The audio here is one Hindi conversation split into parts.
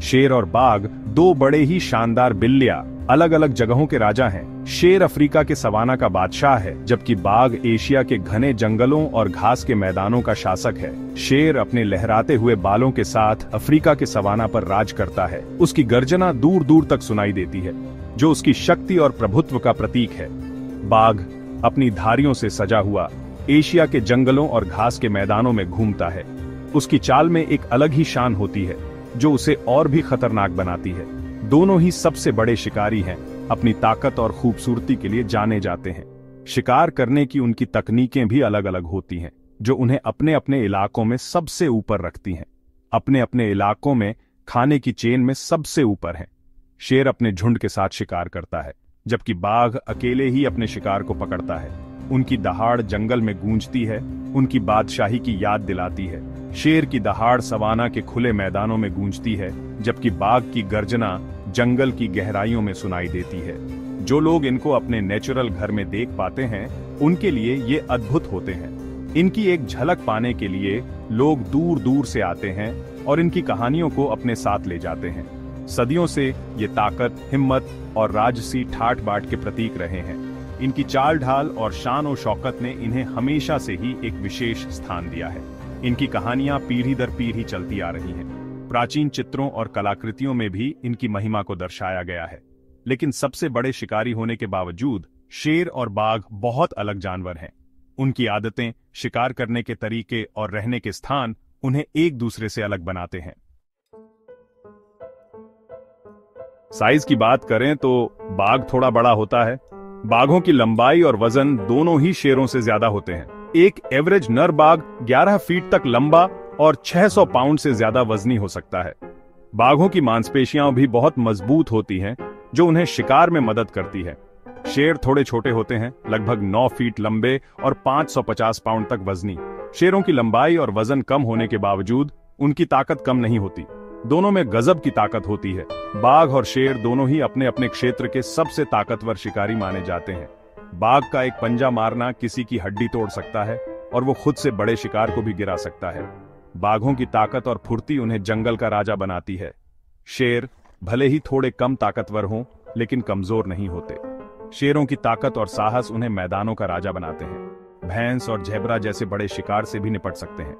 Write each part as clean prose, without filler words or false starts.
शेर और बाघ दो बड़े ही शानदार बिल्लियां अलग अलग जगहों के राजा हैं। शेर अफ्रीका के सवाना का बादशाह है, जबकि बाघ एशिया के घने जंगलों और घास के मैदानों का शासक है। शेर अपने लहराते हुए बालों के साथ अफ्रीका के सवाना पर राज करता है। उसकी गर्जना दूर दूर तक सुनाई देती है, जो उसकी शक्ति और प्रभुत्व का प्रतीक है। बाघ अपनी धारियों से सजा हुआ एशिया के जंगलों और घास के मैदानों में घूमता है। उसकी चाल में एक अलग ही शान होती है, जो उसे और भी खतरनाक बनाती है। दोनों ही सबसे बड़े शिकारी हैं, अपनी ताकत और खूबसूरती के लिए जाने जाते हैं। शिकार करने की उनकी तकनीकें भी अलग अलग होती हैं, जो उन्हें अपने अपने इलाकों में सबसे ऊपर रखती हैं। अपने अपने इलाकों में खाने की चेन में सबसे ऊपर हैं। शेर अपने झुंड के साथ शिकार करता है, जबकि बाघ अकेले ही अपने शिकार को पकड़ता है। उनकी दहाड़ जंगल में गूंजती है, उनकी बादशाही की याद दिलाती है। शेर की दहाड़ सवाना के खुले मैदानों में गूंजती है, जबकि बाघ की गर्जना जंगल की गहराइयों में सुनाई देती है। जो लोग इनको अपने नेचुरल घर में देख पाते हैं, उनके लिए ये अद्भुत होते हैं। इनकी एक झलक पाने के लिए लोग दूर दूर से आते हैं और इनकी कहानियों को अपने साथ ले जाते हैं। सदियों से ये ताकत, हिम्मत और राजसी ठाठ बाट के प्रतीक रहे हैं। इनकी चाल ढाल और शान और शौकत ने इन्हें हमेशा से ही एक विशेष स्थान दिया है। इनकी कहानियां पीढ़ी दर पीढ़ी चलती आ रही हैं। प्राचीन चित्रों और कलाकृतियों में भी इनकी महिमा को दर्शाया गया है। लेकिन सबसे बड़े शिकारी होने के बावजूद शेर और बाघ बहुत अलग जानवर हैं। उनकी आदतें, शिकार करने के तरीके और रहने के स्थान उन्हें एक दूसरे से अलग बनाते हैं। साइज की बात करें तो बाघ थोड़ा बड़ा होता है। बाघों की लंबाई और वजन दोनों ही शेरों से ज्यादा होते हैं। एक एवरेज नर बाघ 11 फीट तक लंबा और 600 पाउंड से ज्यादा वजनी हो सकता है। बाघों की मांसपेशियां भी बहुत मजबूत होती हैं, जो उन्हें शिकार में मदद करती है। शेर थोड़े छोटे होते हैं, लगभग 9 फीट लंबे और 550 पाउंड तक वजनी। शेरों की लंबाई और वजन कम होने के बावजूद उनकी ताकत कम नहीं होती। दोनों में गजब की ताकत होती है। बाघ और शेर दोनों ही अपने अपने क्षेत्र के सबसे ताकतवर शिकारी माने जाते हैं। बाघ का एक पंजा मारना किसी की हड्डी तोड़ सकता है और वो खुद से बड़े शिकार को भी गिरा सकता है। बाघों की ताकत और फुर्ती उन्हें जंगल का राजा बनाती है। शेर भले ही थोड़े कम ताकतवर हों, लेकिन कमजोर नहीं होते। शेरों की ताकत और साहस उन्हें मैदानों का राजा बनाते हैं। भैंस और ज़ेब्रा जैसे बड़े शिकार से भी निपट सकते हैं।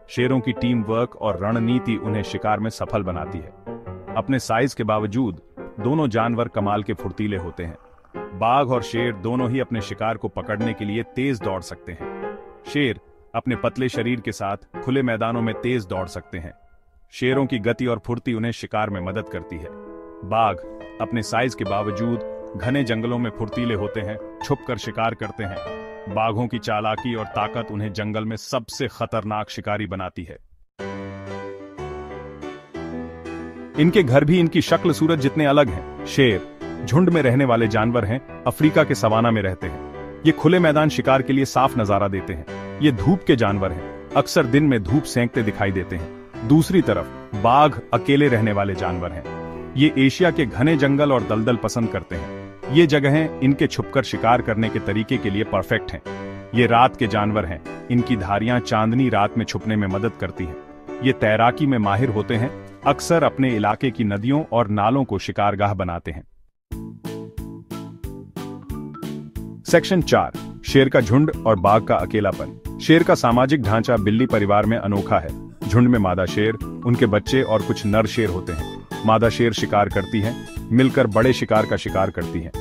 शेरों की टीम वर्क और रणनीति उन्हें शिकार में सफल बनाती है। अपने साइज के बावजूद दोनों जानवर कमाल के फुर्तीले होते हैं। बाघ और शेर दोनों ही अपने शिकार को पकड़ने के लिए तेज दौड़ सकते हैं। शेर अपने पतले शरीर के साथ खुले मैदानों में तेज दौड़ सकते हैं। शेरों की गति और फुर्ती उन्हें शिकार में मदद करती है। बाघ अपने साइज के बावजूद घने जंगलों में फुर्तीले होते हैं, छुपकर शिकार करते हैं। बाघों की चालाकी और ताकत उन्हें जंगल में सबसे खतरनाक शिकारी बनाती है। इनके घर भी इनकी शक्ल सूरत जितने अलग हैं। शेर झुंड में रहने वाले जानवर हैं, अफ्रीका के सवाना में रहते हैं। ये खुले मैदान शिकार के लिए साफ नजारा देते हैं। ये धूप के जानवर हैं, अक्सर दिन में धूप सेंकते दिखाई देते हैं। दूसरी तरफ बाघ अकेले रहने वाले जानवर हैं। ये एशिया के घने जंगल और दलदल पसंद करते हैं। ये जगहें इनके छुपकर शिकार करने के तरीके के लिए परफेक्ट हैं। ये रात के जानवर हैं, इनकी धारियां चांदनी रात में छुपने में मदद करती हैं। ये तैराकी में माहिर होते हैं, अक्सर अपने इलाके की नदियों और नालों को शिकारगाह बनाते हैं। सेक्शन 4, शेर का झुंड और बाघ का अकेलापन। शेर का सामाजिक ढांचा बिल्ली परिवार में अनोखा है। झुंड में मादा शेर, उनके बच्चे और कुछ नर शेर होते हैं। मादा शेर शिकार करती हैं, मिलकर बड़े शिकार का शिकार करती हैं।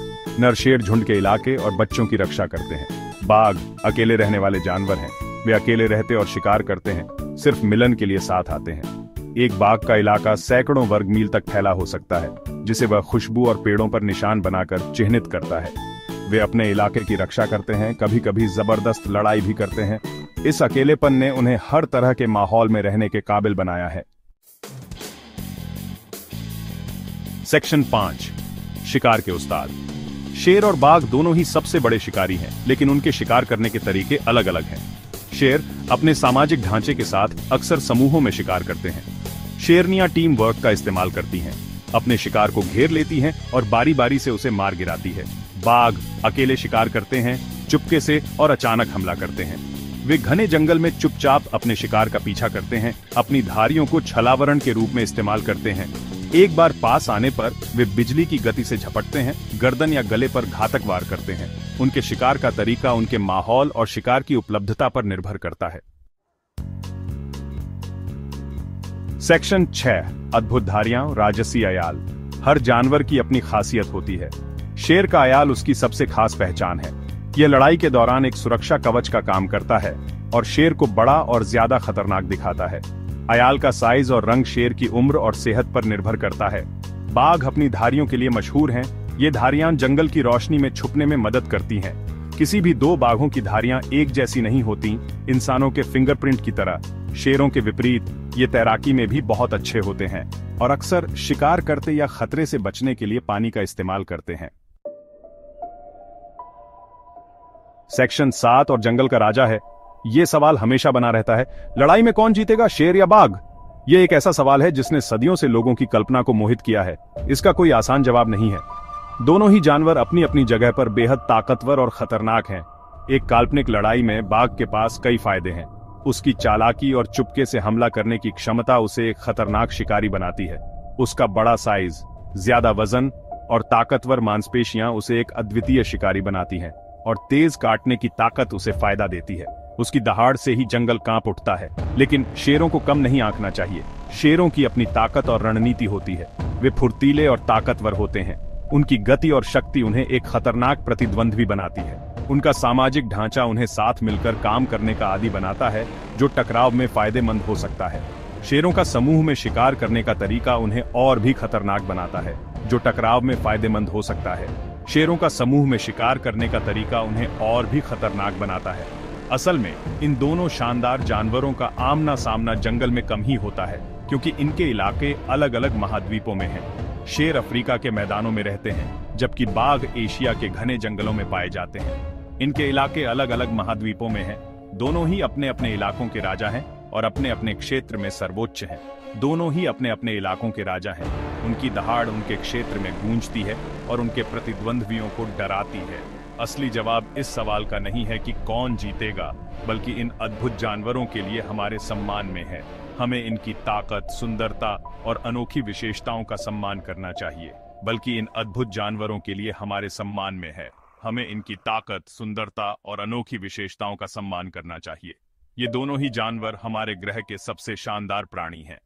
नर शेर झुंड के इलाके और बच्चों की रक्षा करते हैं। बाघ अकेले रहने वाले जानवर हैं। वे अकेले रहते और शिकार करते हैं, सिर्फ मिलन के लिए साथ आते हैं। एक बाघ का इलाका सैकड़ों वर्ग मील तक फैला हो सकता है, जिसे वह खुशबू और पेड़ों पर निशान बनाकर चिन्हित करता है। वे अपने इलाके की रक्षा करते हैं, कभी कभी जबरदस्त लड़ाई भी करते हैं। इस अकेलेपन ने उन्हें हर तरह के माहौल में रहने के काबिल बनाया है। सेक्शन 5, शिकार के उस्ताद। शेर और बाघ दोनों ही सबसे बड़े शिकारी हैं, लेकिन उनके शिकार करने के तरीके अलग अलग हैं। शेर अपने सामाजिक ढांचे के साथ अक्सर समूहों में शिकार करते हैं। शेरनियां टीम वर्क का इस्तेमाल करती हैं, अपने शिकार को घेर लेती हैं और बारी बारी से उसे मार गिराती है। बाघ अकेले शिकार करते हैं, चुपके से और अचानक हमला करते हैं। वे घने जंगल में चुपचाप अपने शिकार का पीछा करते हैं, अपनी धारियों को छलावरण के रूप में इस्तेमाल करते हैं। एक बार पास आने पर वे बिजली की गति से झपटते हैं, गर्दन या गले पर घातक वार करते हैं। उनके शिकार का तरीका उनके माहौल और शिकार की उपलब्धता पर निर्भर करता है। सेक्शन 6 अद्भुत धारियां, राजसी अयाल। हर जानवर की अपनी खासियत होती है। शेर का अयाल उसकी सबसे खास पहचान है। यह लड़ाई के दौरान एक सुरक्षा कवच का काम करता है और शेर को बड़ा और ज्यादा खतरनाक दिखाता है। अयाल का साइज और रंग शेर की उम्र और सेहत पर निर्भर करता है। बाघ अपनी धारियों के लिए मशहूर हैं। ये धारियां जंगल की रोशनी में छुपने में मदद करती हैं। किसी भी दो बाघों की धारियां एक जैसी नहीं होती, इंसानों के फिंगरप्रिंट की तरह। शेरों के विपरीत ये तैराकी में भी बहुत अच्छे होते हैं और अक्सर शिकार करते या खतरे से बचने के लिए पानी का इस्तेमाल करते हैं। सेक्शन 7 और जंगल का राजा है। ये सवाल हमेशा बना रहता है, लड़ाई में कौन जीतेगा, शेर या बाघ? ये एक ऐसा सवाल है जिसने सदियों से लोगों की कल्पना को मोहित किया है। इसका कोई आसान जवाब नहीं है। दोनों ही जानवर अपनी अपनी जगह पर बेहद ताकतवर और खतरनाक हैं। एक काल्पनिक लड़ाई में बाघ के पास कई फायदे हैं। उसकी चालाकी और चुपके से हमला करने की क्षमता उसे एक खतरनाक शिकारी बनाती है। उसका बड़ा साइज, ज्यादा वजन और ताकतवर मांसपेशियां उसे एक अद्वितीय शिकारी बनाती हैं और तेज काटने की ताकत उसे फायदा देती है। उसकी दहाड़ से ही जंगल कांप उठता है। लेकिन शेरों को कम नहीं आंकना चाहिए। शेरों की अपनी ताकत और रणनीति होती है। वे फुर्तीले और ताकतवर होते हैं। उनकी गति और शक्ति उन्हें एक खतरनाक प्रतिद्वंद्वी बनाती है। उनका सामाजिक ढांचा उन्हें साथ मिलकर काम करने का आदी बनाता है, जो टकराव में फायदेमंद हो सकता है। शेरों का समूह में शिकार करने का तरीका उन्हें और भी खतरनाक बनाता है, जो टकराव में फायदेमंद हो सकता है। शेरों का समूह में शिकार करने का तरीका उन्हें और भी खतरनाक बनाता है। असल में इन दोनों शानदार जानवरों का आमना सामना जंगल में कम ही होता है, क्योंकि इनके इलाके अलग अलग महाद्वीपों में हैं। शेर अफ्रीका के मैदानों में रहते हैं, जबकि बाघ एशिया के घने जंगलों में पाए जाते हैं। इनके इलाके अलग अलग महाद्वीपों में हैं। दोनों ही अपने अपने इलाकों के राजा हैं और अपने अपने क्षेत्र में सर्वोच्च हैं। दोनों ही अपने अपने इलाकों के राजा हैं। उनकी दहाड़ उनके क्षेत्र में गूंजती है और उनके प्रतिद्वंद्वियों को डराती है। असली जवाब इस सवाल का नहीं है कि कौन जीतेगा, बल्कि इन अद्भुत जानवरों के लिए हमारे सम्मान में है। हमें इनकी ताकत, सुंदरता और अनोखी विशेषताओं का सम्मान करना चाहिए, बल्कि इन अद्भुत जानवरों के लिए हमारे सम्मान में है। हमें इनकी ताकत, सुंदरता और अनोखी विशेषताओं का सम्मान करना चाहिए। ये दोनों ही जानवर हमारे ग्रह के सबसे शानदार प्राणी हैं।